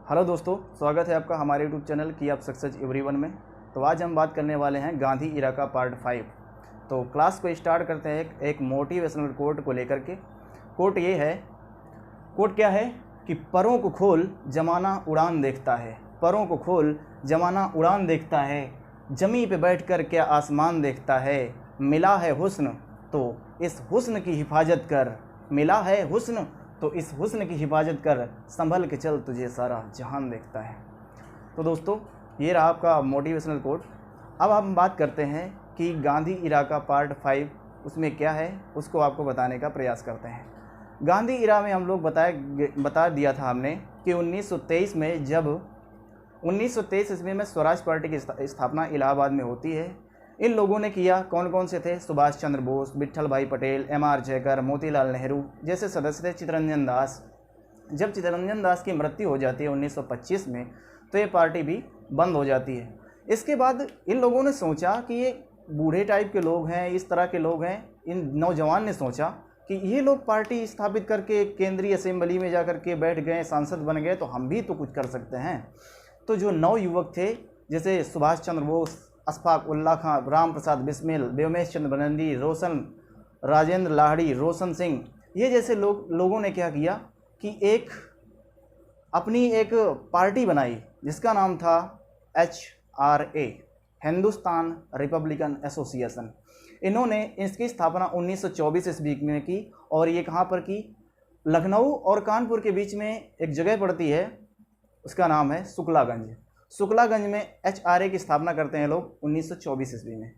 Hello दोस्तों, स्वागत है आपका हमारे यूट्यूब चैनल की आप सक्सेस एवरीवन में। तो आज हम बात करने वाले हैं गांधी इरा का पार्ट 5। तो क्लास को स्टार्ट करते हैं एक मोटिवेशनल कोट को लेकर के। कोट ये है, कोट क्या है कि परों को खोल जमाना उड़ान देखता है, परों को खोल जमाना उड़ान देखता है, जमी पे बैठकर क्या आसमान देखता है, मिला है हुस्न तो इस हुस्न की हिफाजत कर, मिला है हुस्न तो इस हुस्न की हिफाजत कर, संभल के चल तुझे सारा जहान देखता है। तो दोस्तों, ये रहा आपका मोटिवेशनल कोट। अब हम बात करते हैं कि गांधी इरा का पार्ट 5 उसमें क्या है, उसको आपको बताने का प्रयास करते हैं। गांधी इरा में हम लोग बता दिया था हमने कि 1923 में, जब 1923 ईस्वी में स्वराज पार्टी की स्थापना इलाहाबाद में होती है। इन लोगों ने किया, कौन कौन से थे? सुभाष चंद्र बोस, विट्ठल भाई पटेल, M.R. जयकर, मोतीलाल नेहरू जैसे सदस्य थे। चित्तरंजन दास, जब चित्तरंजन दास की मृत्यु हो जाती है 1925 में, तो ये पार्टी भी बंद हो जाती है। इसके बाद इन लोगों ने सोचा कि ये बूढ़े टाइप के लोग हैं, इस तरह के लोग हैं। इन नौजवान ने सोचा कि ये लोग पार्टी स्थापित करके केंद्रीय असेंबली में जा कर के बैठ गए, सांसद बन गए, तो हम भी तो कुछ कर सकते हैं। तो जो नौ युवक थे, जैसे सुभाष चंद्र बोस, अशफाक उल्ला खां, राम प्रसाद बिस्मिल, व्योमेश चंद्र बनर्जी, रोशन राजेंद्र लाहिड़ी, रोशन सिंह, ये जैसे लोगों ने क्या किया कि अपनी एक पार्टी बनाई जिसका नाम था HRA, हिंदुस्तान रिपब्लिकन एसोसिएशन। इन्होंने इसकी स्थापना 1924 ईस्वी में की, और ये कहाँ पर की? लखनऊ और कानपुर के बीच में एक जगह पड़ती है, उसका नाम है शुक्लागंज। शुक्लागंज में HRA की स्थापना करते हैं लोग 1924 ईस्वी में।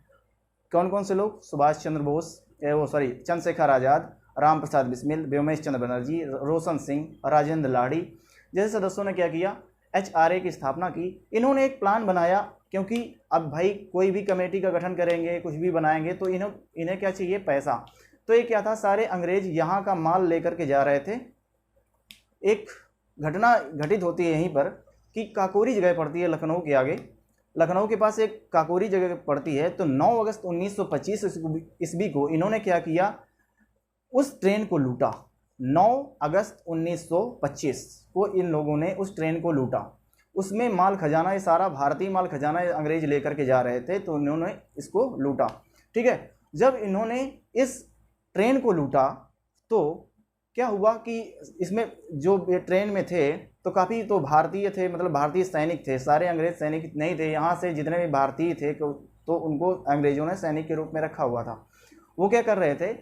कौन कौन से लोग? सुभाष चंद्र बोस, चंद्रशेखर आज़ाद, राम प्रसाद बिस्मिल, व्योमेश चंद्र बनर्जी, रोशन सिंह, राजेंद्र लाहिड़ी जैसे सदस्यों ने क्या किया? HRA की स्थापना की। इन्होंने एक प्लान बनाया, क्योंकि अब भाई कोई भी कमेटी का गठन करेंगे, कुछ भी बनाएंगे, तो इन्हें क्या चाहिए? पैसा। तो ये क्या था, सारे अंग्रेज यहाँ का माल लेकर के जा रहे थे। एक घटना घटित होती है यहीं पर कि काकोरी जगह पड़ती है लखनऊ के आगे, लखनऊ के पास एक काकोरी जगह पड़ती है। तो 9 अगस्त 1925 ईस्वी को इन्होंने क्या किया? उस ट्रेन को लूटा। 9 अगस्त 1925 को इन लोगों ने उस ट्रेन को लूटा। उसमें माल खजाना, ये सारा भारतीय माल खजाना अंग्रेज लेकर के जा रहे थे, तो इन्होंने इसको लूटा। ठीक है, जब इन्होंने इस ट्रेन को लूटा तो क्या हुआ कि इसमें जो ट्रेन में थे तो काफ़ी तो भारतीय थे, मतलब भारतीय सैनिक थे, सारे अंग्रेज सैनिक नहीं थे। यहाँ से जितने भी भारतीय थे तो उनको अंग्रेजों ने सैनिक के रूप में रखा हुआ था। वो क्या कर रहे थे,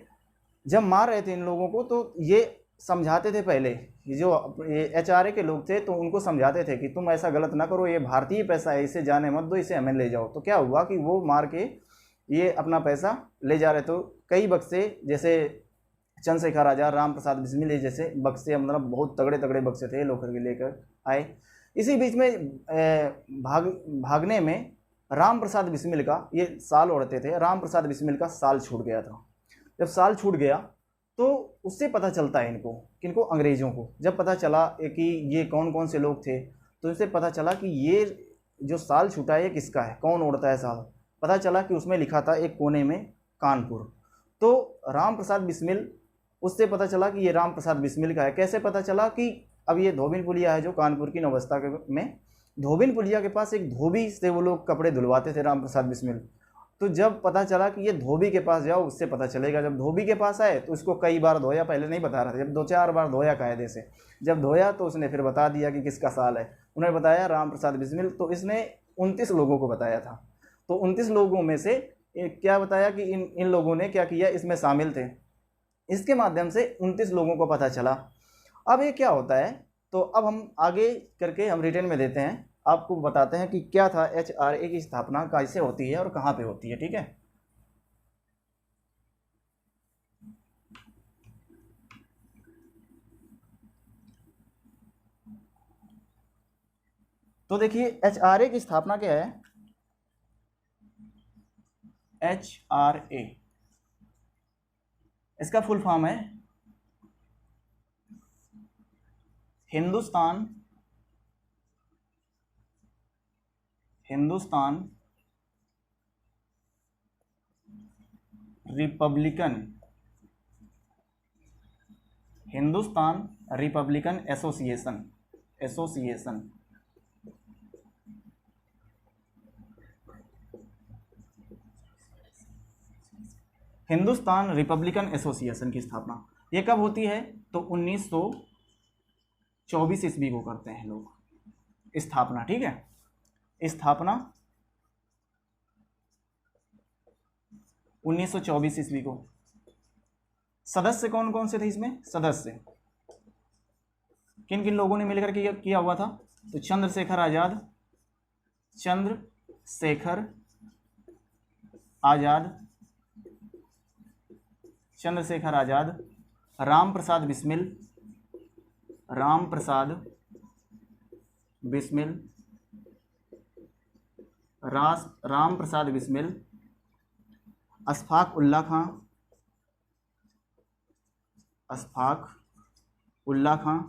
जब मार रहे थे इन लोगों को, तो ये समझाते थे, पहले जो HRA के लोग थे तो उनको समझाते थे कि तुम ऐसा गलत ना करो, ये भारतीय पैसा है, इसे जाने मत दो, इसे हमें ले जाओ। तो क्या हुआ कि वो मार के ये अपना पैसा ले जा रहे। तो कई बक्से, जैसे चंद्रशेखर आज़ाद, राम प्रसाद बिस्मिल जैसे बक्से, मतलब बहुत तगड़े तगड़े बक्से थे, लोग करके लेकर आए। इसी बीच में भागने में राम प्रसाद बिस्मिल का, ये साल ओढ़ते थे, राम प्रसाद बिस्मिल का साल छूट गया था। जब साल छूट गया तो उससे पता चलता है इनको, किनको? अंग्रेज़ों को। जब पता चला कि ये कौन कौन से लोग थे, तो इससे पता चला कि ये जो साल छूटा है ये किसका है, कौन ओढ़ता है साल। पता चला कि उसमें लिखा था एक कोने में कानपुर। तो राम प्रसाद बिस्मिल, उससे पता चला कि ये राम प्रसाद बिस्मिल का है। कैसे पता चला? कि अब ये धोबिन पुलिया है जो कानपुर की नवस्था में, धोबिन पुलिया के पास एक धोबी से वो लोग कपड़े धुलवाते थे, राम प्रसाद बिस्मिल। तो जब पता चला कि ये धोबी के पास जाओ, उससे पता चलेगा। जब धोबी के पास आए तो उसको कई बार धोया, पहले नहीं बता रहा था, जब 2-4 बार धोया कायदे से, जब धोया तो उसने फिर बता दिया कि किसका साल है। उन्होंने बताया राम प्रसाद बिस्मिल। तो इसने 29 लोगों को बताया था। तो 29 लोगों में से क्या बताया कि इन लोगों ने क्या किया, इसमें शामिल थे। इसके माध्यम से 29 लोगों को पता चला। अब ये क्या होता है, तो अब हम आगे करके हम रिटेन में देते हैं, आपको बताते हैं कि क्या था HRA की स्थापना कैसे होती है और कहाँ पे होती है। ठीक है, तो देखिए HRA की स्थापना क्या है। HRA, इसका फुल फॉर्म है Hindustan Republican Hindustan Republican association, Hindustan Republican association की स्थापना ये कब होती है? तो 1924 ईस्वी को करते हैं लोग स्थापना, ठीक है। स्थापना 1924 ईस्वी को। सदस्य कौन कौन से थे इसमें? सदस्य किन किन लोगों ने मिलकर किया हुआ था? तो चंद्रशेखर आजाद, राम प्रसाद बिस्मिल, अशफाक उल्ला खां,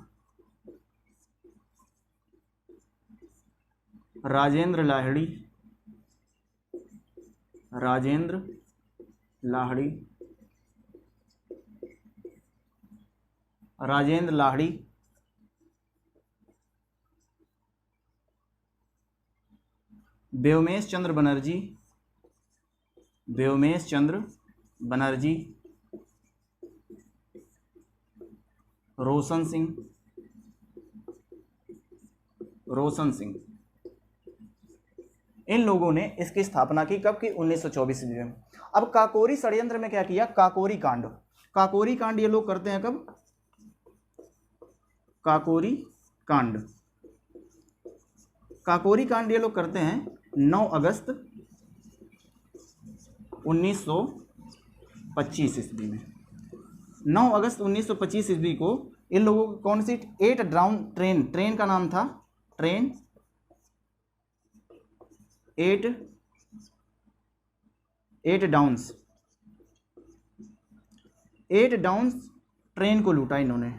राजेंद्र लाहिड़ी, व्योमेश चंद्र बनर्जी, रोशन सिंह, इन लोगों ने इसकी स्थापना की। कब की? 1924 ईस्वी में। अब काकोरी षड्यंत्र में क्या किया? काकोरी कांड ये लोग करते हैं कब? काकोरी कांड ये लोग करते हैं 9 अगस्त 1925 ईस्वी में। 9 अगस्त 1925 ईस्वी को इन लोगों को कौन सी 8 डाउन ट्रेन का नाम था, 8 डाउन्स ट्रेन को लूटा इन्होंने,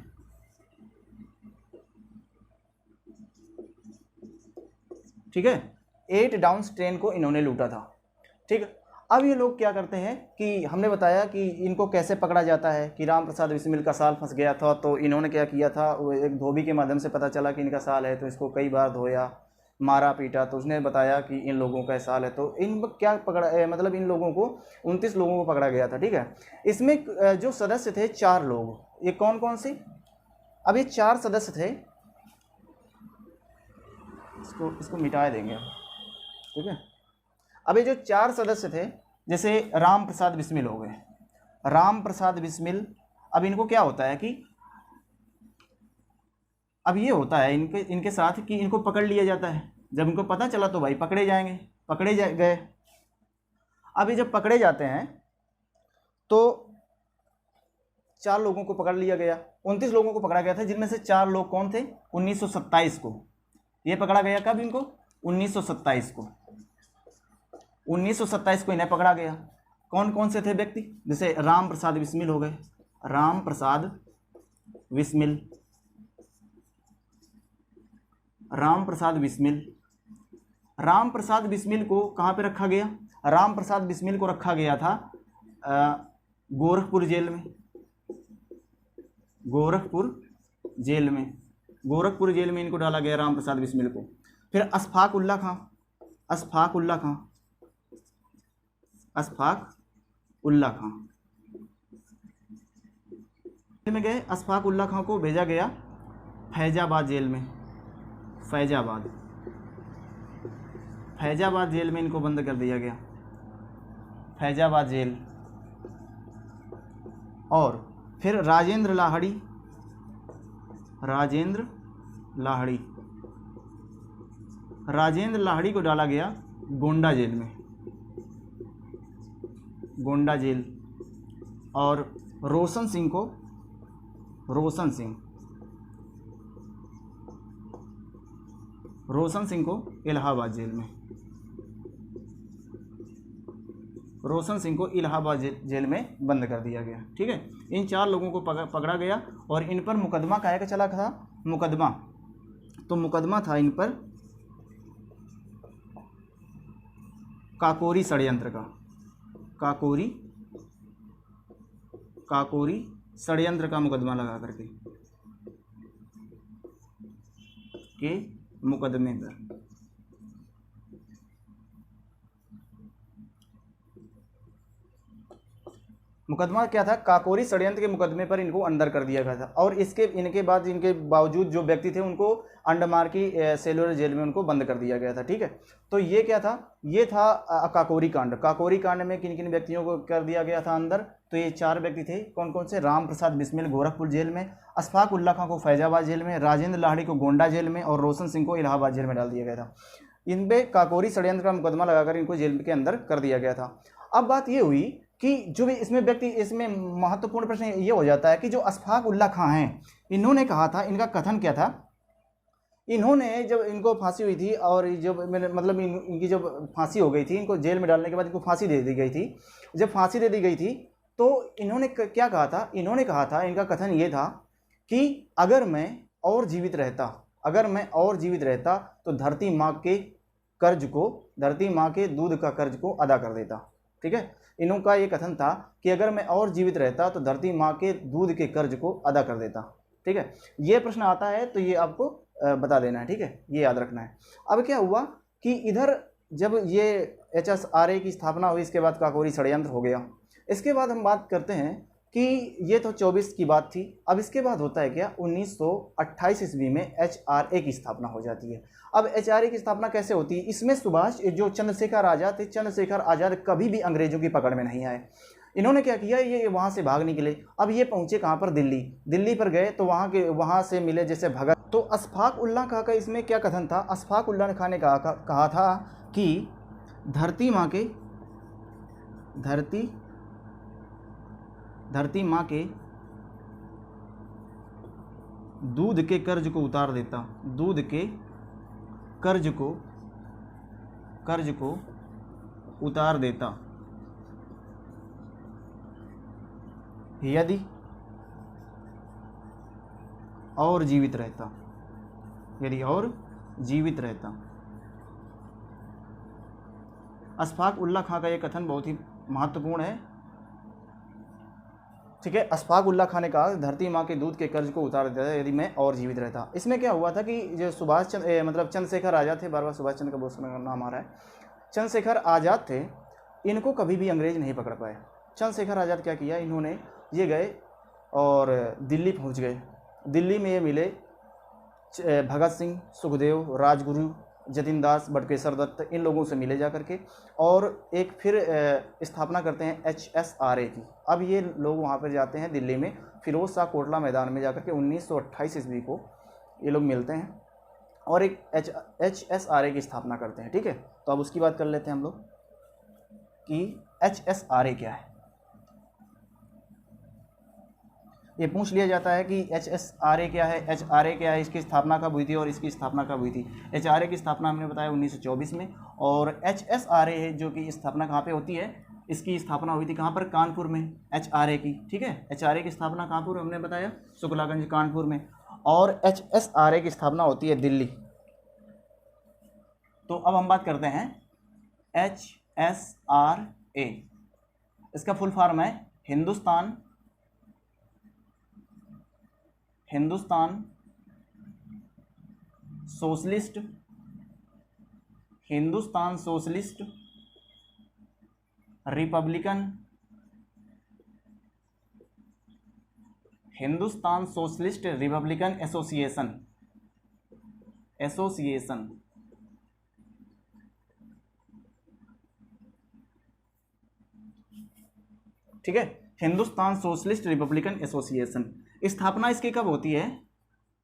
ठीक है। 8 डाउन्स ट्रेन को इन्होंने लूटा था, ठीक है। अब ये लोग क्या करते हैं कि हमने बताया कि इनको कैसे पकड़ा जाता है कि राम प्रसाद बिस्मिल का साल फंस गया था, तो इन्होंने क्या किया था, वो एक धोबी के माध्यम से पता चला कि इनका साल है, तो इसको कई बार धोया, मारा पीटा, तो उसने बताया कि इन लोगों का साल है, तो इन क्या पकड़ा, मतलब इन लोगों को 29 लोगों को पकड़ा गया था, ठीक है। इसमें जो सदस्य थे 4 लोग, ये कौन कौन से? अब ये 4 सदस्य थे, इसको मिटा देंगे, ठीक है। अब ये जो 4 सदस्य थे, जैसे राम प्रसाद बिस्मिल हो गए, अब इनको क्या होता है कि अब ये होता है इनके साथ कि इनको पकड़ लिया जाता है। जब इनको पता चला तो भाई पकड़े गए। अब ये जब पकड़े जाते हैं तो 4 लोगों को पकड़ लिया गया, 29 लोगों को पकड़ा गया था, जिनमें से 4 लोग कौन थे? 1927 को ये पकड़ा गया। कब इनको? 1927 को इन्हें पकड़ा गया। कौन कौन से थे व्यक्ति? जैसे राम प्रसाद बिस्मिल हो गए, राम प्रसाद बिस्मिल को कहाँ पे रखा गया? राम प्रसाद बिस्मिल को रखा गया था गोरखपुर जेल में इनको डाला गया राम प्रसाद बिस्मिल को। फिर अशफाक उल्ला खां में गए। अशफाक उल्ला खां को भेजा गया फैजाबाद जेल में, फैजाबाद जेल में इनको बंद कर दिया गया, फैजाबाद जेल। और फिर राजेंद्र लाहिड़ी को डाला गया गोंडा जेल। और रोशन सिंह को इलाहाबाद जेल में बंद कर दिया गया, ठीक है। इन 4 लोगों को पकड़ा गया और इन पर मुकदमा काहे का चला था? मुकदमा था इन पर काकोरी षड्यंत्र का, काकोरी षड्यंत्र का मुकदमा लगा करके के मुकदमे पर। मुकदमा क्या था? काकोरी षड्यंत्र के मुकदमे पर इनको अंदर कर दिया गया था और इनके बाद इनके बावजूद जो व्यक्ति थे उनको अंडमान की सेलुलर जेल में उनको बंद कर दिया गया था। ठीक है, तो ये क्या था? ये था काकोरी कांड। काकोरी कांड में किन किन व्यक्तियों को कर दिया गया था अंदर? तो ये 4 व्यक्ति थे। कौन कौन से? राम प्रसाद बिस्मिल गोरखपुर जेल में, अशफाक उल्ला खां को फैजाबाद जेल में, राजेंद्र लाहिड़ी को गोंडा जेल में और रोशन सिंह को इलाहाबाद जेल में डाल दिया गया था। इन पे काकोरी षड्यंत्र का मुकदमा लगाकर इनको जेल के अंदर कर दिया गया था। अब बात ये हुई कि जो भी इसमें व्यक्ति, इसमें महत्वपूर्ण प्रश्न ये हो जाता है कि जो अशफाक उल्ला खां हैं, इन्होंने कहा था, इनका कथन क्या था? इन्होंने जब इनको फांसी हुई थी और जब मतलब इनकी जब फांसी हो गई थी, इनको जेल में डालने के बाद इनको फांसी दे दी गई थी। जब फांसी दे दी गई थी तो इन्होंने क्या कहा था? इन्होंने कहा था, इनका कथन ये था कि अगर मैं और जीवित रहता तो धरती माँ के कर्ज को, धरती माँ के दूध का कर्ज को अदा कर देता। ठीक है, इनका ये कथन था कि अगर मैं और जीवित रहता तो धरती माँ के दूध के कर्ज को अदा कर देता। ठीक है, ये प्रश्न आता है तो ये आपको बता देना है। ठीक है, ये याद रखना है। अब क्या हुआ कि इधर जब ये HSRA की स्थापना हुई, इसके बाद काकोरी षड्यंत्र हो गया। इसके बाद हम बात करते हैं कि ये तो 24 की बात थी। अब इसके बाद होता है क्या? 1928 ईस्वी में HRA की स्थापना हो जाती है। अब HRA की स्थापना कैसे होती है? इसमें सुभाष, जो चंद्रशेखर आज़ाद थे, चंद्रशेखर आज़ाद कभी भी अंग्रेजों की पकड़ में नहीं आए। इन्होंने क्या किया? ये वहाँ से भाग निकले। अब ये पहुँचे कहाँ पर? दिल्ली पर गए तो वहाँ से मिले जैसे भगत। तो अशफाक उल्ला खां का इसमें क्या कथन था? अशफाक उल्ला खां ने कहा था कि धरती माँ के दूध के कर्ज को उतार देता, दूध के कर्ज को उतार देता यदि और जीवित रहता, अशफाक उल्ला खां का यह कथन बहुत ही महत्वपूर्ण है। ठीक है, अशफाक उल्ला खां ने कहा धरती माँ के दूध के कर्ज को उतार देता है यदि मैं और जीवित रहता। इसमें क्या हुआ था कि जो मतलब चंद्रशेखर आज़ाद थे, बार बार सुभाष चंद्र का बहुत समय नाम आ रहा है, चंद्रशेखर आज़ाद थे, इनको कभी भी अंग्रेज नहीं पकड़ पाए। चंद्रशेखर आज़ाद क्या किया? इन्होंने ये गए और दिल्ली पहुँच गए। दिल्ली में ये मिले भगत सिंह, सुखदेव, राजगुरु, जतिन दास, बटुकेश्वर दत्त, इन लोगों से मिले जा करके और एक फिर स्थापना करते हैं HSRA की। अब ये लोग वहाँ पर जाते हैं दिल्ली में, फिरोज शाह कोटला मैदान में जाकर के 1928 ईस्वी को ये लोग मिलते हैं और एक HSRA की स्थापना करते हैं। ठीक है, तो अब उसकी बात कर लेते हैं हम लोग कि HSRA क्या है। ये पूछ लिया जाता है कि HSRA क्या है, HRA क्या है, इसकी स्थापना कब हुई थी और इसकी स्थापना कब हुई थी। HRA की स्थापना हमने बताया 1924 में और HSRA है जो कि स्थापना कहाँ पे होती है? इसकी स्थापना हुई थी कहाँ पर? कानपुर में, HRA की। ठीक है, HRA की स्थापना कानपुर हमने बताया, शुक्लागंज कानपुर में, और HSRA की स्थापना होती है दिल्ली। तो अब हम बात करते हैं HSRA। इसका फुल फॉर्म है हिंदुस्तान सोशलिस्ट रिपब्लिकन एसोसिएशन। ठीक है, हिंदुस्तान सोशलिस्ट रिपब्लिकन एसोसिएशन। स्थापना इसकी कब होती है?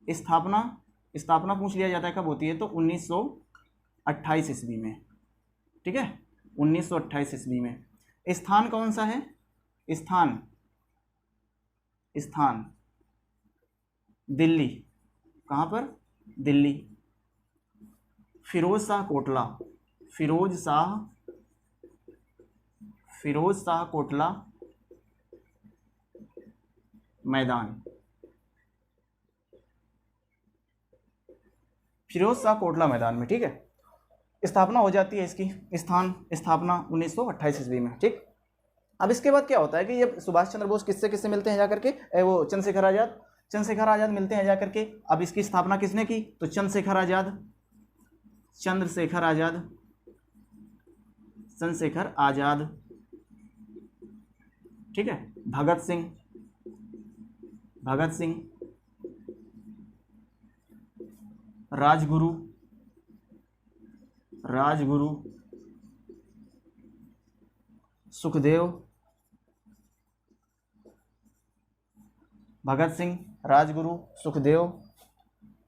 स्थापना पूछ लिया जाता है कब होती है, तो 1928 ईस्वी में। ठीक है, 1928 ईस्वी में। स्थान कौन सा है? स्थान दिल्ली। कहाँ पर? दिल्ली। फिरोज शाह कोटला मैदान। फिरोज शाह कोटला मैदान में। ठीक है, स्थापना हो जाती है इसकी। स्थापना 1928 ईस्वी में। ठीक, अब इसके बाद क्या होता है कि ये सुभाष चंद्र बोस किससे किससे मिलते हैं जाकर के, वो चंद्रशेखर आजाद मिलते हैं जाकर के। अब इसकी स्थापना किसने की, तो चंद्रशेखर आजाद, ठीक है। भगत सिंह, राजगुरु, सुखदेव, भगत सिंह, राजगुरु, सुखदेव,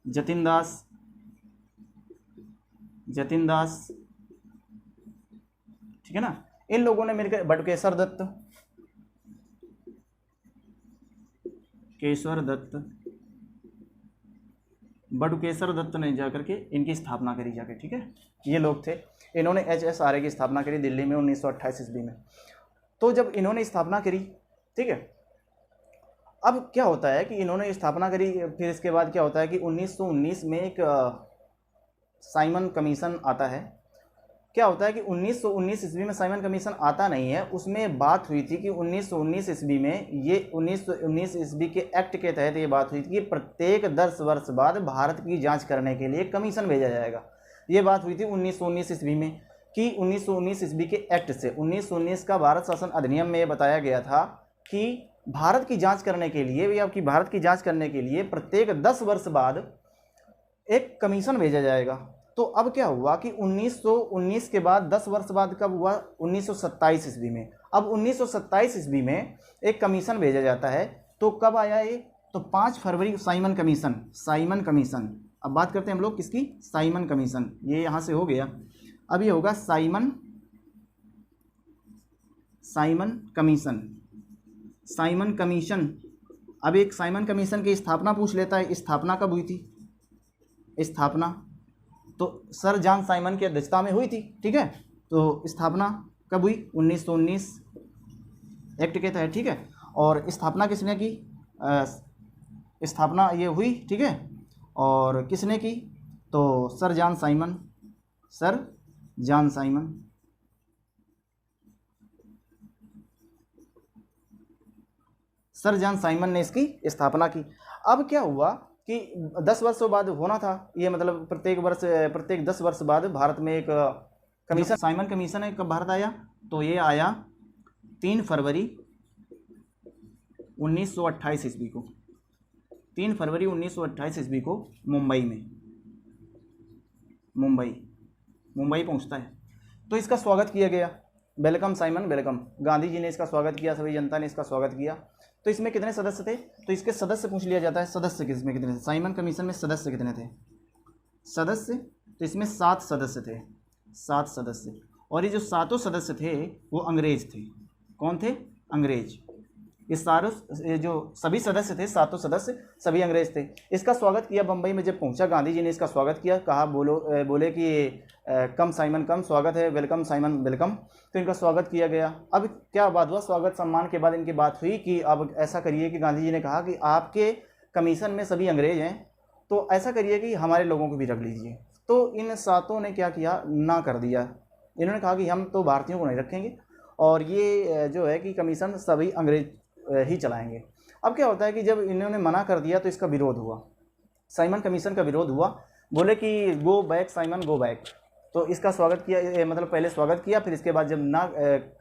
जतिन दास, ठीक है ना। इन लोगों ने मिलकर बटुकेश्वर दत्त ने जाकर के इनकी स्थापना करी जाकर, ठीक है। ये लोग थे, इन्होंने HSRA की स्थापना करी दिल्ली में 1928 ईस्वी में। तो जब इन्होंने स्थापना करी, ठीक है, अब क्या होता है कि इन्होंने स्थापना करी, फिर इसके बाद क्या होता है कि 1919 में एक साइमन कमीशन आता है। क्या होता है कि 1919 ईस्वी में साइमन कमीशन आता नहीं है, उसमें बात हुई थी कि 1919 ईस्वी में, ये 1919 ईस्वी के एक्ट के तहत ये बात हुई थी कि प्रत्येक 10 वर्ष बाद भारत की जांच करने के लिए कमीशन भेजा जाएगा। ये बात हुई थी 1919 ईस्वी में कि 1919 ईस्वी के एक्ट से 1919 का भारत शासन अधिनियम में ये बताया गया था कि भारत की जांच करने के लिए, या कि भारत की जांच करने के लिए प्रत्येक 10 वर्ष बाद एक कमीशन भेजा जाएगा। तो अब क्या हुआ कि 1919 के बाद 10 वर्ष बाद कब हुआ, 1927 ईस्वी में। अब 1927 ईस्वी में एक कमीशन भेजा जाता है। तो कब आया ये, तो 5 फरवरी साइमन कमीशन। अब बात करते हैं हम लोग किसकी, साइमन कमीशन। ये यहाँ से हो गया, अब ये होगा साइमन कमीशन। अब एक साइमन कमीशन की स्थापना पूछ लेता है, स्थापना कब हुई थी, स्थापना तो सर जॉन साइमन की अध्यक्षता में हुई थी, ठीक है। तो स्थापना कब हुई, 1919 एक्ट के तहत, ठीक है। और स्थापना किसने की, स्थापना ये हुई, ठीक है। और किसने की, तो सर जॉन साइमन ने इसकी स्थापना की। अब क्या हुआ कि 10 वर्षों बाद होना था ये, मतलब प्रत्येक 10 वर्ष बाद भारत में एक कमीशन, साइमन कमीशन है। कब भारत आया, तो ये आया 3 फरवरी 1928 ईस्वी को, 3 फरवरी 1928 ईस्वी को मुंबई पहुंचता है। तो इसका स्वागत किया गया, welcome Simon welcome. Gandhi ji ने इसका स्वागत किया, सभी जनता ने इसका स्वागत किया। तो इसमें कितने सदस्य थे, तो इसके सदस्य पूछ लिया जाता है, सदस्य किसमें कितने थे, साइमन कमीशन में सदस्य कितने थे, तो इसमें 7 सदस्य थे, 7 सदस्य। और ये जो 7 सदस्य थे वो अंग्रेज थे। कौन थे, अंग्रेज। ये जो सभी सदस्य थे, 7 सदस्य सभी अंग्रेज थे। इसका स्वागत किया बम्बई में जब पहुंचा, गांधी जी ने इसका स्वागत किया, कहा बोले कि कम साइमन कम, स्वागत है, वेलकम साइमन वेलकम। तो इनका स्वागत किया गया। अब क्या बात हुआ, स्वागत सम्मान के बाद इनकी बात हुई कि अब ऐसा करिए कि गांधी जी ने कहा कि आपके कमीशन में सभी अंग्रेज हैं, तो ऐसा करिए कि हमारे लोगों को भी रख लीजिए। तो इन 7 ने क्या किया, ना कर दिया। इन्होंने कहा कि हम तो भारतीयों को नहीं रखेंगे, और ये जो है कि कमीशन सभी अंग्रेज ही चलाएंगे। अब क्या होता है कि जब इन्होंने मना कर दिया तो इसका विरोध हुआ, साइमन कमीशन का विरोध हुआ। बोले कि go back Simon go back. तो इसका स्वागत किया, मतलब पहले स्वागत किया, फिर इसके बाद जब ना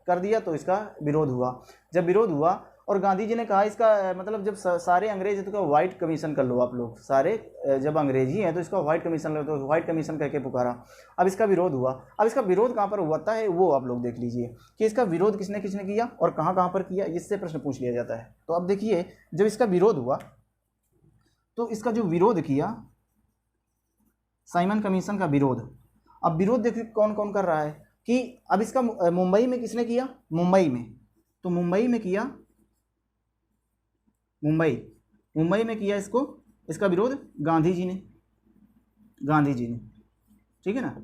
कर दिया तो इसका विरोध हुआ। जब विरोध हुआ और गांधी जी ने कहा इसका मतलब जब सारे अंग्रेज हैं तो व्हाइट कमीशन कर लो आप लोग, सारे जब अंग्रेजी हैं तो इसका व्हाइट कमीशन लो, तो व्हाइट कमीशन करके पुकारा। अब इसका विरोध हुआ। अब इसका विरोध कहाँ पर हुआ है वो आप लोग देख लीजिए कि इसका विरोध किसने किसने किया और कहाँ कहाँ पर किया, इससे प्रश्न पूछ लिया जाता है। तो अब देखिए, जब इसका विरोध हुआ तो इसका जो विरोध किया साइमन कमीशन का विरोध, अब विरोध देखिए कौन कौन कर रहा है कि अब इसका मुंबई में किसने किया, मुंबई में किया, मुंबई में किया इसका विरोध गांधी जी ने, ठीक है ना,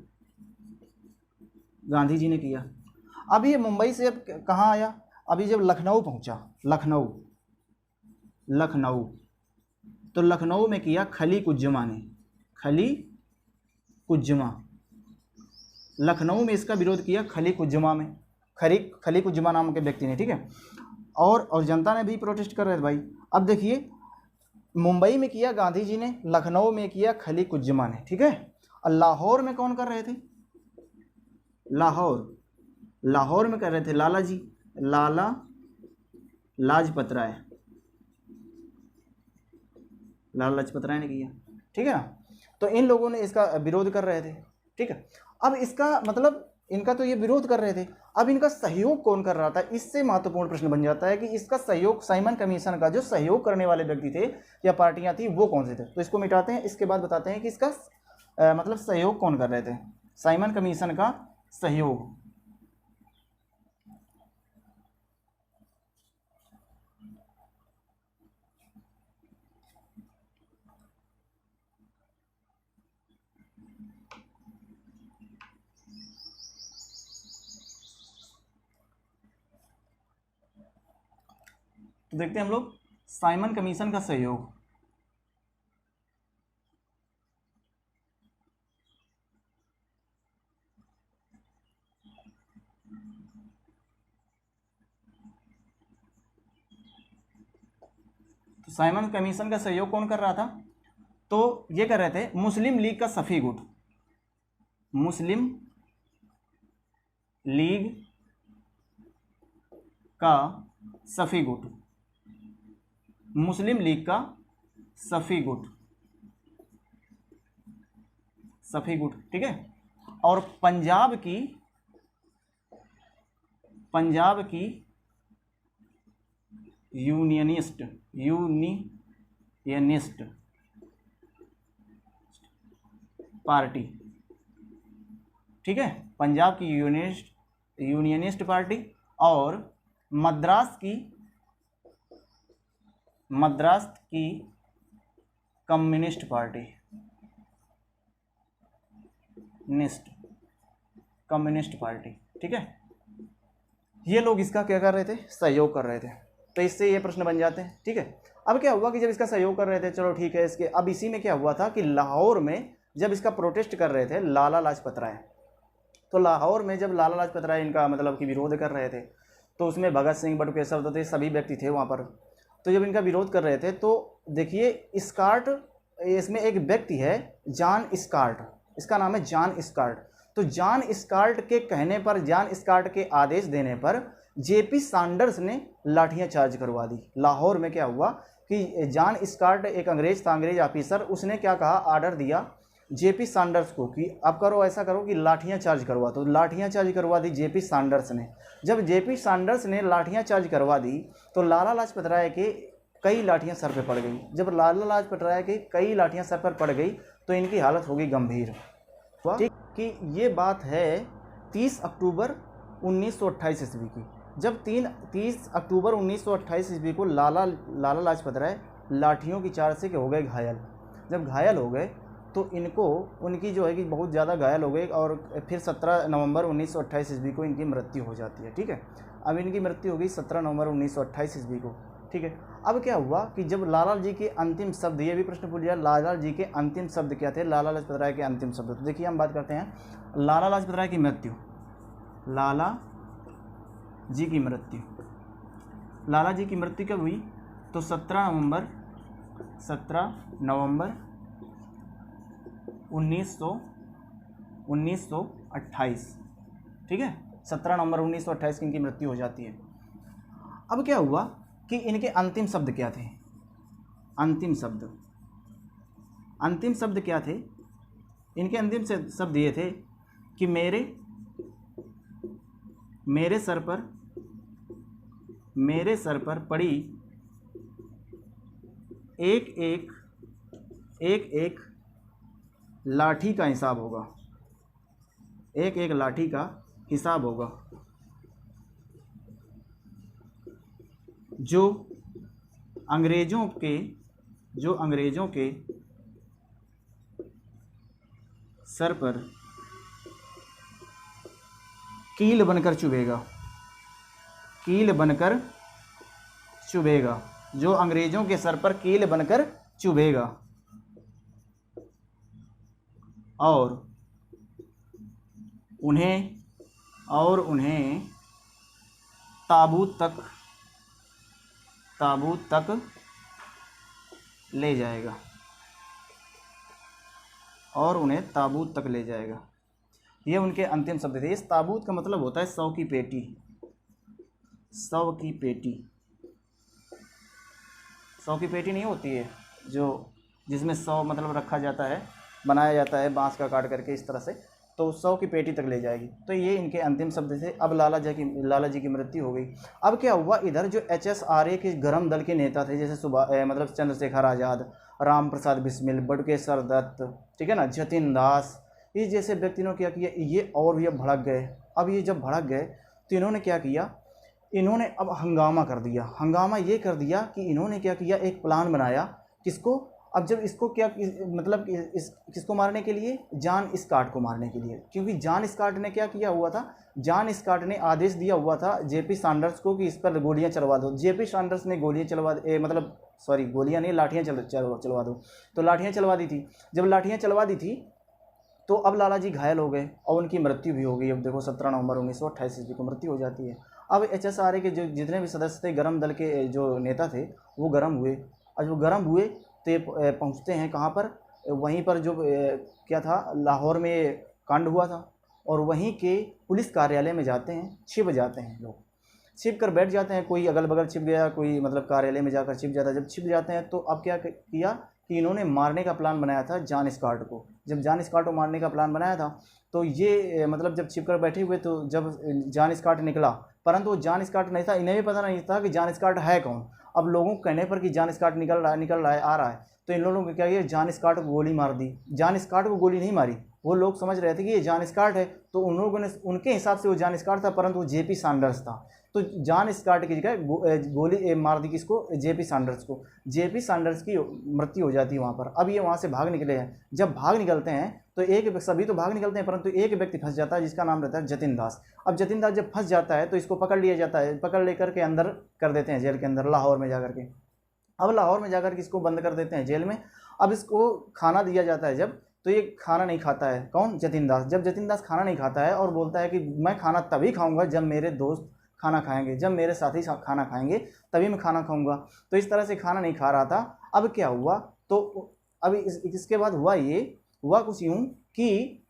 गांधी जी ने किया। अब ये मुंबई से अब कहाँ आया, अभी जब लखनऊ पहुंचा, लखनऊ तो लखनऊ में किया खली कुज्जमा ने, लखनऊ में इसका विरोध किया खली कुज्जमा में, खलीकुज्जमा नाम के व्यक्ति ने, ठीक है। और जनता ने भी प्रोटेस्ट कर रहे थे भाई। अब देखिए, मुंबई में किया गांधी जी ने, लखनऊ में किया खलीकुज्जमा ने, ठीक है। और लाहौर में कौन कर रहे थे? लाहौर में कर रहे थे लाला लाजपत राय ने किया, ठीक है ना। तो इन लोगों ने इसका विरोध कर रहे थे, ठीक है। अब इसका मतलब इनका तो ये विरोध कर रहे थे, अब इनका सहयोग कौन कर रहा था? इससे महत्वपूर्ण प्रश्न बन जाता है कि इसका सहयोग, साइमन कमीशन का जो सहयोग करने वाले व्यक्ति थे या पार्टियां थी, वो कौन से थे। तो इसको मिटाते हैं, इसके बाद बताते हैं कि इसका मतलब सहयोग कौन कर रहे थे। साइमन कमीशन का सहयोग, तो देखते हैं हम लोग साइमन कमीशन का सहयोग। तो साइमन कमीशन का सहयोग कौन कर रहा था? तो ये कर रहे थे मुस्लिम लीग का सफ़ी गुट, मुस्लिम लीग का सफ़ी गुट, मुस्लिम लीग का सफ़ी गुट, ठीक है। और पंजाब की यूनियनिस्ट पार्टी, ठीक है। पंजाब की यूनियनिस्ट पार्टी और मद्रास की कम्युनिस्ट पार्टी, ठीक है। ये लोग इसका क्या कर रहे थे? सहयोग कर रहे थे। तो इससे ये प्रश्न बन जाते हैं, ठीक है। अब क्या हुआ कि जब इसका सहयोग कर रहे थे, चलो ठीक है, इसके अब इसी में क्या हुआ था कि लाहौर में जब इसका प्रोटेस्ट कर रहे थे लाला लाजपत राय, तो लाहौर में जब लाला लाजपत राय इनका मतलब कि विरोध कर रहे थे, तो उसमें भगत सिंह, बटुकेशव दत्त, सभी व्यक्ति थे वहाँ पर। तो जब इनका विरोध कर रहे थे, तो देखिए स्कार्ट, इसमें एक व्यक्ति है जॉन स्कार्ट, इसका नाम है जॉन स्कार्ट। तो जॉन स्कार्ट के कहने पर, जॉन स्कार्ट के आदेश देने पर जेपी सैंडर्स ने लाठियां चार्ज करवा दी। लाहौर में क्या हुआ कि जॉन स्कार्ट एक अंग्रेज था, अंग्रेज ऑफिसर, उसने क्या कहा, आर्डर दिया जेपी सैंडर्स को कि अब करो, ऐसा करो कि लाठियां चार्ज करवा। तो लाठियां चार्ज करवा दी जेपी सैंडर्स ने। जब जेपी सैंडर्स ने लाठियां चार्ज करवा दी, तो लाला लाजपत राय के कई लाठियां सर पे पड़ गई। जब लाला लाजपत राय के कई लाठियां सर पर पड़ गई, तो इनकी हालत हो गई गंभीर, ठीक। कि ये बात है 30 अक्टूबर 1928 ईस्वी की, जब 30 अक्टूबर 1928 ईस्वी को लाला लाजपत राय लाठियों की चार से हो गए घायल। जब घायल हो गए, तो इनको, उनकी जो है कि बहुत ज़्यादा घायल हो गए, और फिर 17 नवंबर 1928 ईस्वी को इनकी मृत्यु हो जाती है, ठीक है। अब इनकी मृत्यु हो गई 17 नवंबर 1928 ईस्वी को, ठीक है। अब क्या हुआ कि जब लाला जी के अंतिम शब्द, ये भी प्रश्न पूछ लिया, लाला जी के अंतिम शब्द क्या थे, लाला लाजपत राय के अंतिम शब्द। तो देखिए हम बात करते हैं लाला लाजपत राय की मृत्यु। लाला जी की मृत्यु कब हुई? तो 17 नवंबर 1928, ठीक है। 17 नवंबर 1928 की इनकी मृत्यु हो जाती है। अब क्या हुआ कि इनके अंतिम शब्द क्या थे? अंतिम शब्द क्या थे? इनके अंतिम शब्द ये थे कि मेरे सर पर पड़ी एक लाठी का हिसाब होगा, एक लाठी का हिसाब होगा, जो अंग्रेजों के सर पर कील बनकर चुभेगा, जो अंग्रेजों के सर पर कील बनकर चुभेगा, और उन्हें ताबूत तक ले जाएगा और उन्हें ताबूत तक ले जाएगा। ये उनके अंतिम शब्द थे। इस ताबूत का मतलब होता है शव की पेटी, शव की पेटी। शव की पेटी नहीं होती है जो जिसमें शव मतलब रखा जाता है, बनाया जाता है बांस का काट करके इस तरह से, तो शव की पेटी तक ले जाएगी। तो ये इनके अंतिम शब्द थे। अब लाला जी की मृत्यु हो गई। अब क्या हुआ, इधर जो HSRA के गरम दल के नेता थे, जैसे मतलब चंद्रशेखर आज़ाद, राम प्रसाद बिस्मिल, बटुकेश्वर दत्त, ठीक है ना, जतिन दास, इस जैसे व्यक्तियों ने क्या किया, ये और भी अब भड़क गए। अब ये जब भड़क गए तो इन्होंने क्या किया, इन्होंने अब हंगामा कर दिया। हंगामा ये कर दिया कि इन्होंने क्या किया, एक प्लान बनाया। किसको, अब जब इसको क्या मतलब किसको मारने के लिए, जॉन स्कॉट को मारने के लिए। क्योंकि जॉन स्कॉट ने क्या किया हुआ था, जॉन स्कॉट ने आदेश दिया हुआ था JP सैंडर्स को कि इस पर गोलियां चलवा दो। JP सैंडर्स ने गोलियां गोलियां नहीं, लाठियां चलवा दो। तो लाठियां चलवा दी थी। जब लाठियां चलवा दी थी तो अब लाला जी घायल हो गए और उनकी मृत्यु भी हो गई। अब देखो 17 नवंबर 1928 ईस्वी को मृत्यु हो जाती है। अब HSRA के जो जितने भी सदस्य थे, गरम दल के जो नेता थे, वो गरम हुए। और जो गरम हुए तो ये पहुँचते हैं कहाँ पर, वहीं पर जो क्या था, लाहौर में कांड हुआ था, और वहीं के पुलिस कार्यालय में जाते हैं, छिप जाते हैं लोग, छिप कर बैठ जाते हैं। कोई अगल बगल छिप गया, कोई मतलब कार्यालय में जाकर छिप जाता है। जब छिप जाते हैं तो अब क्या किया कि इन्होंने मारने का प्लान बनाया था जॉन स्कॉट को। जब जॉन स्कॉट को मारने का प्लान बनाया था तो ये मतलब जब छिप कर बैठे हुए, तो जब जॉन स्कॉट निकला, परंतु वो जॉन स्कॉट नहीं था। इन्हें भी पता नहीं था कि जॉन स्कॉट है कौन। अब लोगों को कहने पर कि जॉन स्कॉट निकल रहा है, आ रहा है, तो इन लोगों ने क्या किया, जॉन स्कॉट को गोली मार दी। जॉन स्कॉट को गोली नहीं मारी, वो लोग समझ रहे थे कि ये जॉन स्कॉट है, तो उन लोगों ने, उनके हिसाब से वो जॉन स्कॉट था, परंतु वो JP सैंडर्स था। तो जॉन स्कॉट की जगह गोली मार दी किसको, JP सैंडर्स को। JP सैंडर्स की मृत्यु हो जाती है वहाँ पर। अब ये वहाँ से भाग निकले हैं। जब भाग निकलते हैं तो सभी तो भाग निकलते हैं, परंतु एक व्यक्ति फंस जाता है जिसका नाम रहता है जतिन दास। अब जतिन दास जब फंस जाता है तो इसको पकड़ लिया जाता है, पकड़ लेकर के अंदर कर देते हैं जेल के अंदर, लाहौर में जाकर के। अब लाहौर में जाकर के इसको बंद कर देते हैं जेल में। अब इसको खाना दिया जाता है जब, तो ये खाना नहीं खाता है। कौन, जतिन दास। जब जतिन दास खाना नहीं खाता है और बोलता है कि मैं खाना तभी खाऊंगा जब मेरे दोस्त खाना खाएंगे, जब मेरे साथी खाना खाएंगे तभी मैं खाना खाऊंगा। तो इस तरह से खाना नहीं खा रहा था। अब क्या हुआ, तो अभी इसके बाद हुआ कुछ यूँ कि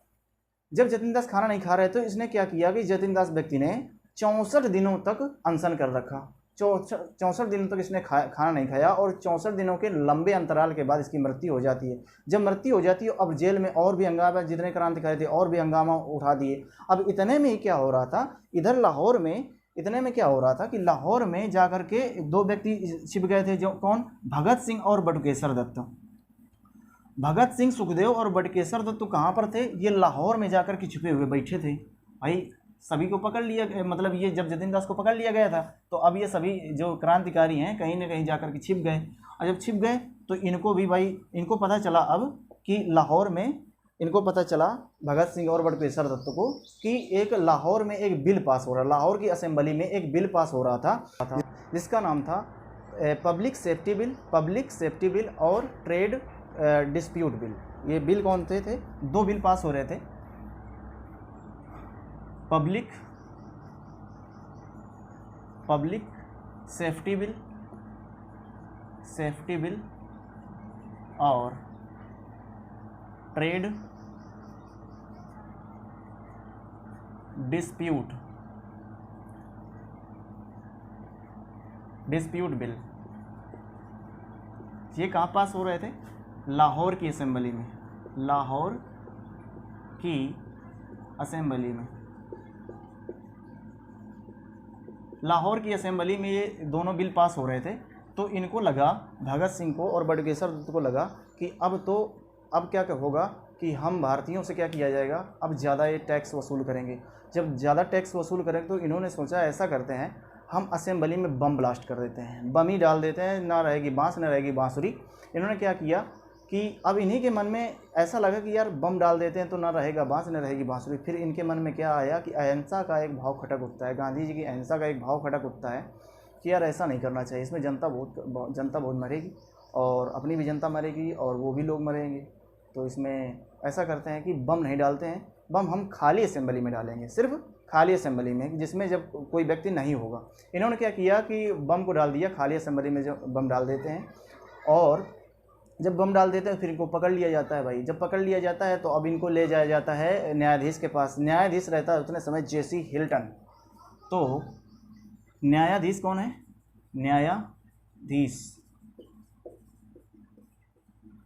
जब जतिन दास खाना नहीं खा रहे तो इसने क्या किया कि जतिन दास व्यक्ति ने 64 दिनों तक अनशन कर रखा। 64 दिनों तक इसने खाना नहीं खाया, और 64 दिनों के लंबे अंतराल के बाद इसकी मृत्यु हो जाती है। जब मृत्यु हो जाती है, अब जेल में और भी हंगामा, जितने क्रांतिकारी थे और भी हंगामा उठा दिए। अब इतने में ही क्या हो रहा था, इधर लाहौर में इतने में क्या हो रहा था कि लाहौर में जाकर के 2 व्यक्ति छिप गए थे, जो कौन, भगत सिंह और बटुकेश्वर दत्त। भगत सिंह, सुखदेव और बटुकेश्वर दत्त तो कहाँ पर थे, ये लाहौर में जाकर के छिपे हुए बैठे थे। भाई सभी को पकड़ लिया, मतलब ये जब जतिन दास को पकड़ लिया गया था, तो अब ये सभी जो क्रांतिकारी हैं कहीं ना कहीं जाकर के छिप गए। और जब छिप गए तो इनको भी भाई, इनको पता चला अब कि लाहौर में, इनको पता चला भगत सिंह और बटुकेश्वर दत्त को कि एक लाहौर में एक बिल पास हो रहा, लाहौर की असेंबली में एक बिल पास हो रहा था जिसका नाम था पब्लिक सेफ्टी बिल और ट्रेड डिस्प्यूट बिल। ये बिल कौन थे 2 बिल पास हो रहे थे, पब्लिक सेफ्टी बिल और ट्रेड डिस्प्यूट बिल। ये कहाँ पास हो रहे थे, लाहौर की असेंबली में, लाहौर की असेंबली में। लाहौर की असेंबली में ये दोनों बिल पास हो रहे थे। तो इनको लगा, भगत सिंह को और बटुकेश्वर दत्त को लगा कि अब क्या होगा कि हम भारतीयों से क्या किया जाएगा, अब ज़्यादा ये टैक्स वसूल करेंगे। जब ज़्यादा टैक्स वसूल करेंगे तो इन्होंने सोचा ऐसा करते हैं, हम असेंबली में बम ब्लास्ट कर देते हैं, बम ही डाल देते हैं, ना रहेगी बांस ना रहेगी बांसुरी। इन्होंने क्या किया कि अब इन्हीं के मन में ऐसा लगा कि यार बम डाल देते हैं तो ना रहेगा बांस ना रहेगी बांसुरी। फिर इनके मन में क्या आया कि अहिंसा का एक भाव खटक उठता है, गांधी जी की अहिंसा का एक भाव खटक उठता है कि यार ऐसा नहीं करना चाहिए, इसमें जनता बहुत मरेगी और अपनी भी जनता मरेगी और वो भी लोग मरेंगे। तो इसमें ऐसा करते हैं कि बम नहीं डालते हैं, बम हम खाली असेंबली में डालेंगे, सिर्फ खाली असेंबली में, जिसमें जब कोई व्यक्ति नहीं होगा। इन्होंने क्या किया कि बम को डाल दिया खाली असेंबली में, जो बम डाल देते हैं, और जब बम डाल देते हैं फिर इनको पकड़ लिया जाता है भाई। जब पकड़ लिया जाता है तो अब इनको ले जाया जाता है न्यायाधीश के पास। न्यायाधीश रहता है उतने समय जेसी हिल्टन। तो न्यायाधीश कौन है? न्यायाधीश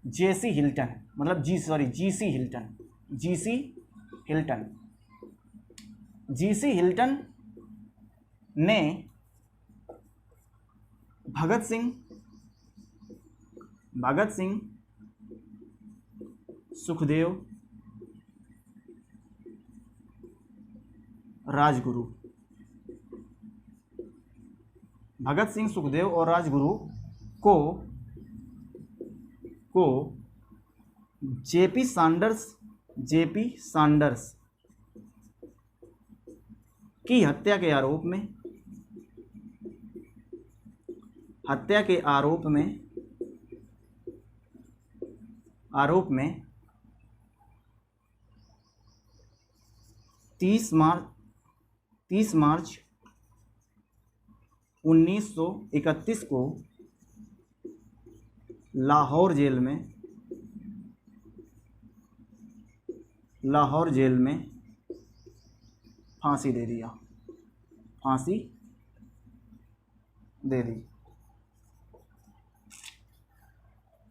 जेसी हिल्टन, मतलब जीसी हिल्टन। जीसी हिल्टन ने भगत सिंह, सुखदेव, राजगुरु, भगत सिंह, सुखदेव और राजगुरु को जेपी सैंडर्स की हत्या के आरोप में 30 मार्च 1931 को लाहौर जेल में फांसी दे दी।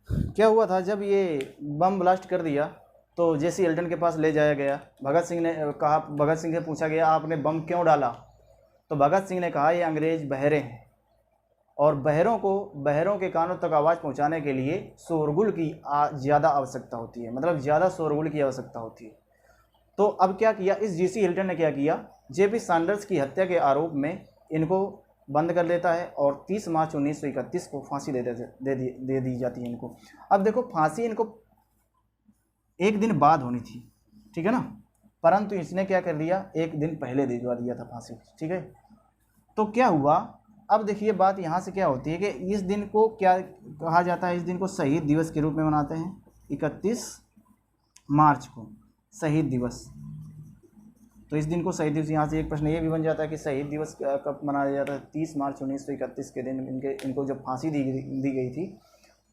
क्या हुआ था, जब ये बम ब्लास्ट कर दिया तो जेसी हिल्टन के पास ले जाया गया। भगत सिंह से पूछा गया आपने बम क्यों डाला? तो भगत सिंह ने कहा ये अंग्रेज बहरे हैं और बहरों के कानों तक आवाज़ पहुंचाने के लिए शोरगुल की ज़्यादा आवश्यकता होती है, मतलब ज़्यादा शोरगुल की आवश्यकता होती है। तो अब क्या किया इस जेसी हिल्टन ने, क्या किया, जेपी सैंडर्स की हत्या के आरोप में इनको बंद कर देता है और 30 मार्च 1931 को फांसी दे दी जाती है इनको। अब देखो फांसी इनको एक दिन बाद होनी थी, ठीक है ना, परंतु इसने क्या कर दिया, एक दिन पहले दिलवा दिया था फांसी, ठीक है। तो क्या हुआ, अब देखिए बात यहाँ से क्या होती है कि इस दिन को क्या कहा जाता है, इस दिन को शहीद दिवस के रूप में मनाते हैं। 31 मार्च को शहीद दिवस, तो इस दिन को शहीद दिवस, यहाँ से एक प्रश्न ये भी बन जाता है कि शहीद दिवस कब मनाया जाता है? 30 मार्च 1931 के दिन इनको जब फांसी दी गई थी,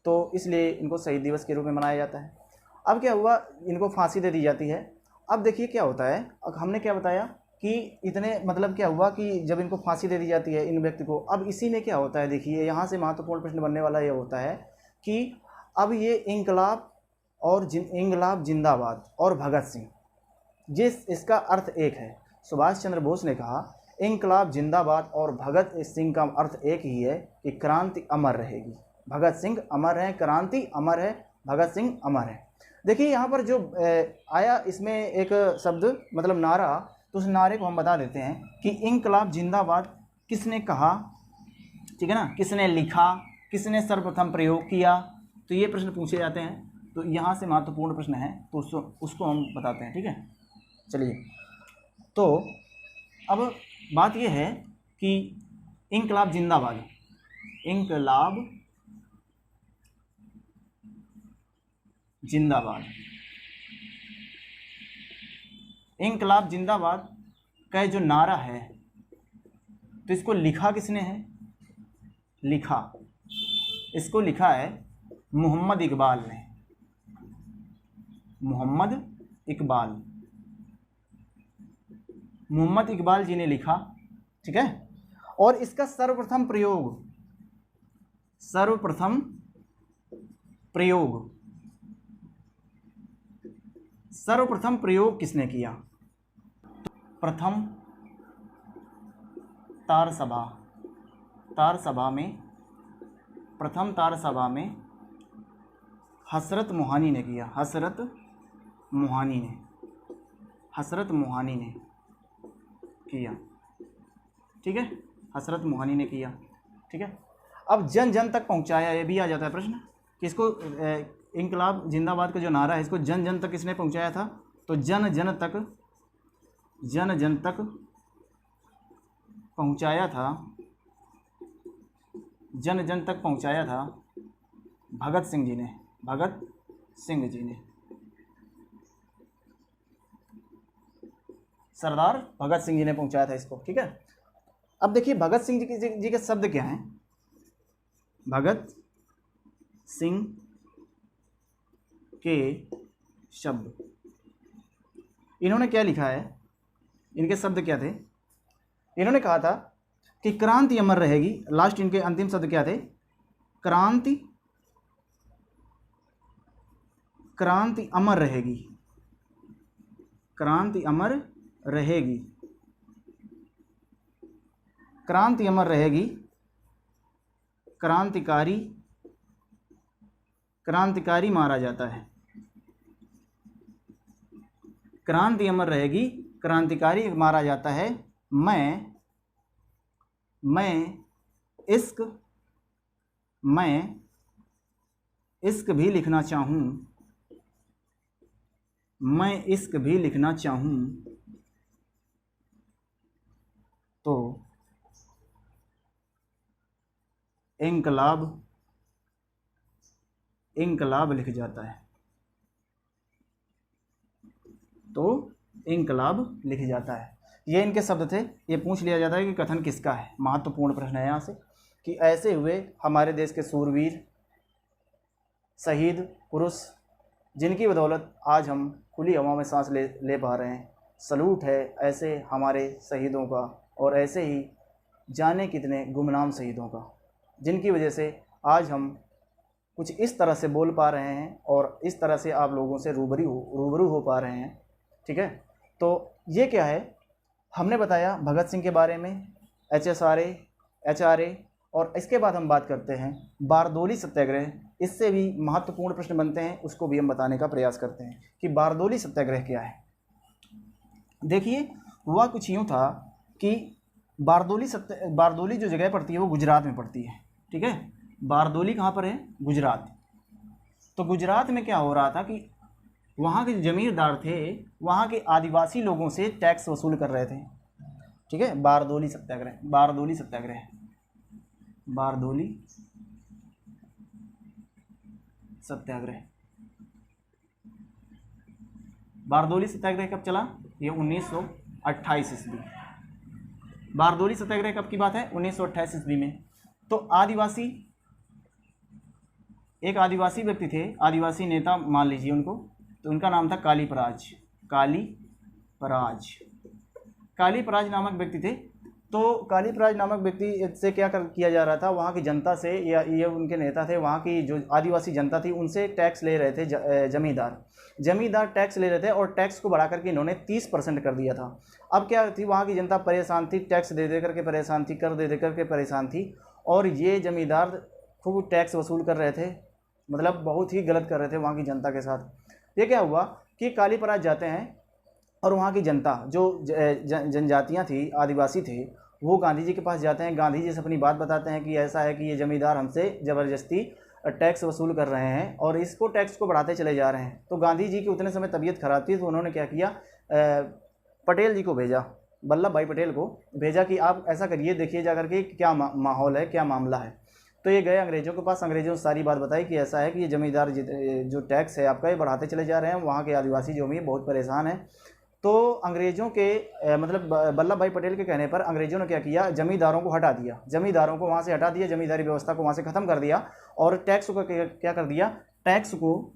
तो इसलिए इनको शहीद दिवस के रूप में मनाया जाता है। अब क्या हुआ, इनको फांसी दे दी जाती है। अब देखिए क्या होता है, हमने क्या बताया कि इतने मतलब क्या हुआ कि जब इनको फांसी दे दी जाती है इन व्यक्ति को, अब इसी में क्या होता है, देखिए यहाँ से महत्वपूर्ण प्रश्न बनने वाला ये होता है कि अब ये इंकलाब जिंदाबाद और भगत सिंह, इसका अर्थ एक है। सुभाष चंद्र बोस ने कहा इंकलाब जिंदाबाद और भगत सिंह का अर्थ एक ही है कि क्रांति अमर रहेगी। भगत सिंह अमर है, क्रांति अमर है, भगत सिंह अमर है। देखिए यहाँ पर जो आया इसमें एक शब्द मतलब नारा, तो उस नारे को हम बता देते हैं कि इंकलाब जिंदाबाद किसने कहा, ठीक है ना, किसने लिखा, किसने सर्वप्रथम प्रयोग किया, तो ये प्रश्न पूछे जाते हैं। तो यहाँ से महत्वपूर्ण प्रश्न है, तो उसको हम बताते हैं, ठीक है। चलिए, तो अब बात यह है कि इंकलाब जिंदाबाद, इंकलाब जिंदाबाद का जो नारा है, तो इसको लिखा किसने है? इसको लिखा है मोहम्मद इकबाल ने, मोहम्मद इकबाल जी ने लिखा, ठीक है। और इसका सर्वप्रथम प्रयोग किसने किया? प्रथम तार सभा में हसरत मोहानी ने किया, हसरत मोहानी ने किया, ठीक है, हसरत मोहानी ने किया, ठीक है। अब जन जन तक पहुंचाया, ये भी आ जाता है प्रश्न कि इसको इंकलाब जिंदाबाद का जो नारा है इसको जन जन तक किसने पहुंचाया था? तो जन जन तक पहुंचाया था भगत सिंह जी ने, सरदार भगत सिंह जी ने पहुंचाया था इसको, ठीक है। अब देखिए भगत सिंह जी के शब्द क्या हैं। भगत सिंह के शब्द, इन्होंने क्या लिखा है, इनके शब्द क्या थे। इन्होंने कहा था कि क्रांति अमर रहेगी। लास्ट इनके अंतिम शब्द क्या थे, क्रांति अमर रहेगी, क्रांति अमर रहेगी, क्रांति अमर रहेगी, क्रांतिकारी मारा जाता है, क्रांति अमर रहेगी, क्रांतिकारी मारा जाता है। मैं इश्क भी लिखना चाहूँ, मैं इश्क भी लिखना चाहूँ तो इनकलाब लिख जाता है, तो इनकलाब लिख जाता है। ये इनके शब्द थे। ये पूछ लिया जाता है कि कथन किसका है। महत्वपूर्ण प्रश्न है यहाँ से कि ऐसे हुए हमारे देश के सूरवीर शहीद पुरुष जिनकी बदौलत आज हम खुली हवा में सांस ले पा रहे हैं। सलूट है ऐसे हमारे शहीदों का, और ऐसे ही जाने कितने गुमनाम शहीदों का, जिनकी वजह से आज हम कुछ इस तरह से बोल पा रहे हैं और इस तरह से आप लोगों से रूबरू हो पा रहे हैं, ठीक है। तो ये क्या है, हमने बताया भगत सिंह के बारे में, HRA, और इसके बाद हम बात करते हैं बारदोली सत्याग्रह। इससे भी महत्वपूर्ण प्रश्न बनते हैं, उसको भी हम बताने का प्रयास करते हैं कि बारदोली सत्याग्रह क्या है। देखिए हुआ कुछ यूँ था कि बारदोली जो जगह पड़ती है वो गुजरात में पड़ती है, ठीक है। बारदोली कहाँ पर है, गुजरात। तो गुजरात में क्या हो रहा था कि वहाँ के जमींदार थे, वहाँ के आदिवासी लोगों से टैक्स वसूल कर रहे थे, ठीक है। बारदोली सत्याग्रह, बारदोली सत्याग्रह बारदोली सत्याग्रह कब चला, ये 1928 ईस्वी। बारदोली सत्याग्रह कब की बात है, 1928 ईस्वी में। तो एक आदिवासी व्यक्ति थे, आदिवासी नेता मान लीजिए उनको, तो उनका नाम था कालीपराज नामक व्यक्ति थे। तो कालीपराज नामक व्यक्ति से क्या किया जा रहा था, वहाँ की जनता से, या ये उनके नेता थे, वहाँ की जो आदिवासी जनता थी उनसे टैक्स ले रहे थे। जमींदार टैक्स ले रहे थे और टैक्स को बढ़ा करके इन्होंने 30% कर दिया था। अब क्या थी, वहाँ की जनता परेशान थी, टैक्स दे करके परेशान थी, कर दे करके परेशान थी, और ये जमींदार खूब टैक्स वसूल कर रहे थे, मतलब बहुत ही गलत कर रहे थे वहाँ की जनता के साथ। ये क्या हुआ कि कालीपराज जाते हैं और वहाँ की जनता जो जनजातियाँ थी, आदिवासी थे, वो गांधी जी के पास जाते हैं। गांधी जी से अपनी बात बताते हैं कि ऐसा है कि ये जमींदार हमसे ज़बरदस्ती टैक्स वसूल कर रहे हैं और इसको टैक्स को बढ़ाते चले जा रहे हैं। तो गांधी जी की उतने समय तबीयत खराब थी, तो उन्होंने क्या किया, पटेल जी को भेजा, वल्लभ भाई पटेल को भेजा कि आप ऐसा करिए, देखिए जा करके क्या माहौल है, क्या मामला है। तो ये गए अंग्रेज़ों के पास, अंग्रेज़ों ने सारी बात बताई कि ऐसा है कि ये जमींदार जो टैक्स है आपका ये बढ़ाते चले जा रहे हैं, वहाँ के आदिवासी जो भी बहुत परेशान हैं। तो अंग्रेज़ों के मतलब वल्लभ भाई पटेल के कहने पर अंग्रेज़ों ने क्या किया, जमींदारों को हटा दिया, जमींदारों को वहाँ से हटा दिया, जमींदारी व्यवस्था को वहाँ से ख़त्म कर दिया, और टैक्स को क्या कर दिया, टैक्स को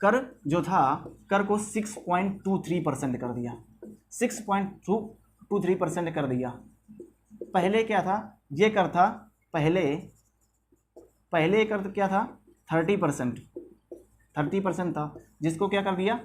कर जो था, कर को 6.23% कर दिया, 6.23% कर दिया। पहले क्या था, ये कर था, पहले कर क्या था, 30% था, जिसको क्या कर दिया,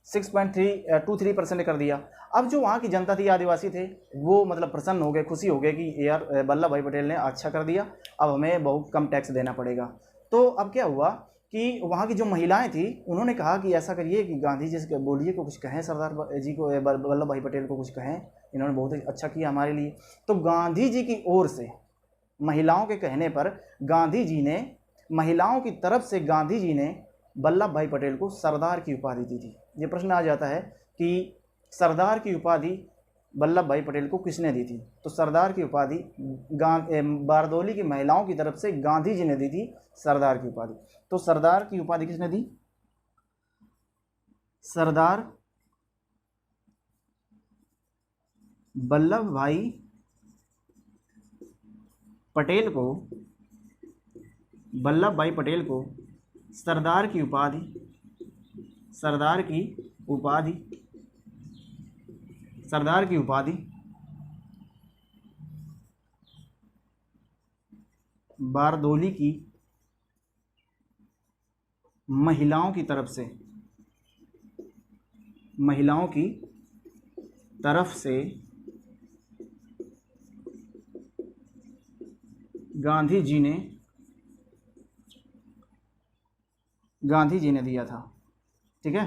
6.23% कर दिया। अब जो वहाँ की जनता थी, आदिवासी थे, वो मतलब प्रसन्न हो गए, खुशी हो गए कि यार वल्लभ भाई पटेल ने अच्छा कर दिया, अब हमें बहुत कम टैक्स देना पड़ेगा। तो अब क्या हुआ कि वहाँ की जो महिलाएं थी उन्होंने कहा कि ऐसा करिए कि गांधी जी से बोलिए को कुछ कहें, सरदार जी को, वल्लभ भाई पटेल को कुछ कहें, इन्होंने बहुत अच्छा किया हमारे लिए। तो गांधी जी की ओर से, महिलाओं के कहने पर, महिलाओं की तरफ से गांधी जी ने वल्लभ भाई पटेल को सरदार की उपाधि दी थी। ये प्रश्न आ जाता है कि सरदार की उपाधि वल्लभ भाई पटेल को किसने दी थी। तो सरदार की उपाधि बारदोली की महिलाओं की तरफ से गांधी जी ने दी थी सरदार की उपाधि। तो सरदार की उपाधि किसने दी, सरदार वल्लभ भाई पटेल को सरदार की उपाधि बारदोली की महिलाओं की तरफ से गांधी जी ने दिया था। ठीक है,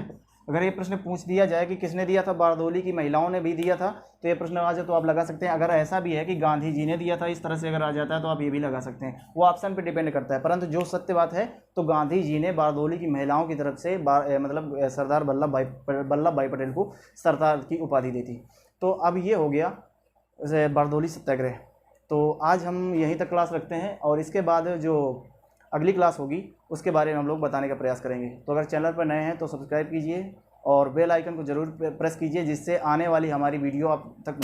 अगर ये प्रश्न पूछ दिया जाए कि किसने दिया था, बारदोली की महिलाओं ने भी दिया था, तो ये प्रश्न आ जाए तो आप लगा सकते हैं। अगर ऐसा भी है कि गांधी जी ने दिया था, इस तरह से अगर आ जाता है तो आप ये भी लगा सकते हैं। वो ऑप्शन पे डिपेंड करता है, परंतु जो सत्य बात है तो गांधी जी ने बारदोली की महिलाओं की तरफ से मतलब सरदार वल्लभ भाई पटेल को सरदार की उपाधि दी थी। तो अब ये हो गया बारदोली सत्याग्रह। तो आज हम यहीं तक क्लास रखते हैं और इसके बाद जो अगली क्लास होगी उसके बारे में हम लोग बताने का प्रयास करेंगे। तो अगर चैनल पर नए हैं तो सब्सक्राइब कीजिए और बेल आइकन को ज़रूर प्रेस कीजिए, जिससे आने वाली हमारी वीडियो आप तक